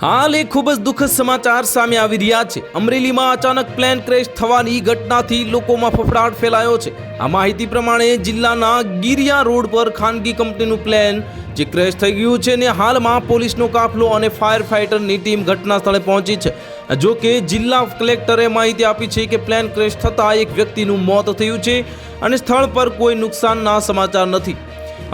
હાલ એક ખૂબ જ દુઃખદ સમાચાર સામે આવી રહ્યા છે। અમરેલીમાં અચાનક પ્લેન ક્રેશ થવાની ઘટનાથી લોકોમાં ફફડાટ ફેલાયો છે। આ માહિતી પ્રમાણે જિલ્લાના ગીરિયા રોડ પર ખાનગી કંપનીનું પ્લેન જે ક્રેશ થઈ ગયું છે ને હાલમાં પોલીસનો કાફલો અને ફાયર ફાઇટરની ટીમ ઘટના સ્થળે પહોંચી છે। જો કે જિલ્લા કલેક્ટરે માહિતી આપી છે કે પ્લેન ક્રેશ થતાં એક વ્યક્તિનું મોત થયું છે અને સ્થળ પર કોઈ નુકસાનના સમાચાર નથી।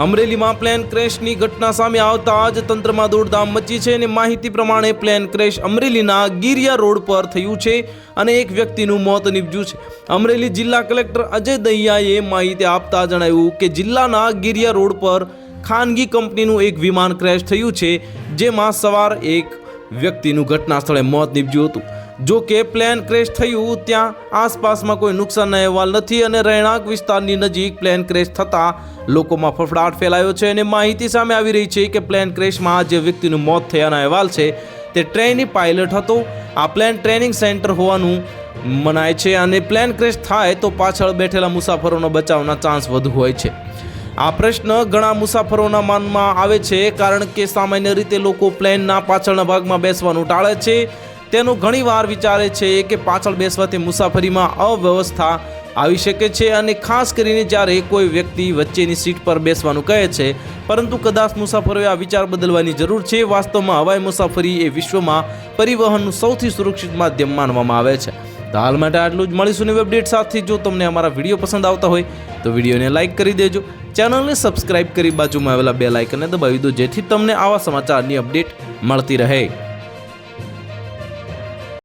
અમરેલીમાં પ્લેન ક્રેશની ઘટના સામે આવતા જ તંત્રમાં દોડધામ મચી છે અને માહિતી પ્રમાણે પ્લેન ક્રેશ અમરેલીના ગીરિયા રોડ પર થયું છે અને એક વ્યક્તિનું મોત નીપજ્યું છે। અમરેલી જિલ્લા કલેક્ટર અજય દહિયાએ માહિતી આપતા જણાવ્યું કે જિલ્લાના ગીરિયા રોડ પર ખાનગી કંપનીનું એક વિમાન ક્રેશ થયું છે, જેમાં સવાર એક વ્યક્તિનું ઘટના સ્થળે મોત નીપજ્યું હતું। જો કે પ્લેન ક્રેશ થયું ત્યાં આસપાસમાં કોઈ નુકસાનના અહેવાલ નથી અને રહેણાંક વિસ્તારની નજીક પ્લેન ક્રેશ થતાં લોકોમાં ફફડાટ ફેલાયો છે અને માહિતી સામે આવી રહી છે કે પ્લેન ક્રેશમાં જે વ્યક્તિનું મોત થયાના અહેવાલ છે તે ટ્રેની પાયલટ હતો। આ પ્લેન ટ્રેનિંગ સેન્ટર હોવાનું મનાય છે અને પ્લેન ક્રેશ થાય તો પાછળ બેઠેલા મુસાફરોનો બચાવના ચાન્સ વધુ હોય છે। આ પ્રશ્ન ઘણા મુસાફરોના મનમાં આવે છે, કારણ કે સામાન્ય રીતે લોકો પ્લેનના પાછળના ભાગમાં બેસવાનું ટાળે છે। તેનું ઘણીવાર વિચારે છે કે પાછળ બેસવાથી મુસાફરીમાં અવ્યવસ્થા આવી શકે છે અને ખાસ કરીને જ્યારે કોઈ વ્યક્તિ વચ્ચેની સીટ પર બેસવાનું કહે છે, પરંતુ કદાચ મુસાફરોએ આ વિચાર બદલવાની જરૂર છે। વાસ્તવમાં હવાઈ મુસાફરી એ વિશ્વમાં પરિવહનનું સૌથી સુરક્ષિત માધ્યમ માનવામાં આવે છે। તો હાલ માટે આટલું જ। મળીશું નવી અપડેટ સાથે। જો તમને અમારા વિડીયો પસંદ આવતા હોય તો વિડીયોને લાઇક કરી દેજો, ચેનલને સબસ્ક્રાઇબ કરી બાજુમાં આવેલા બેલ આઇકનને દબાવી દો, જેથી તમને આવા સમાચારની અપડેટ મળતી રહે।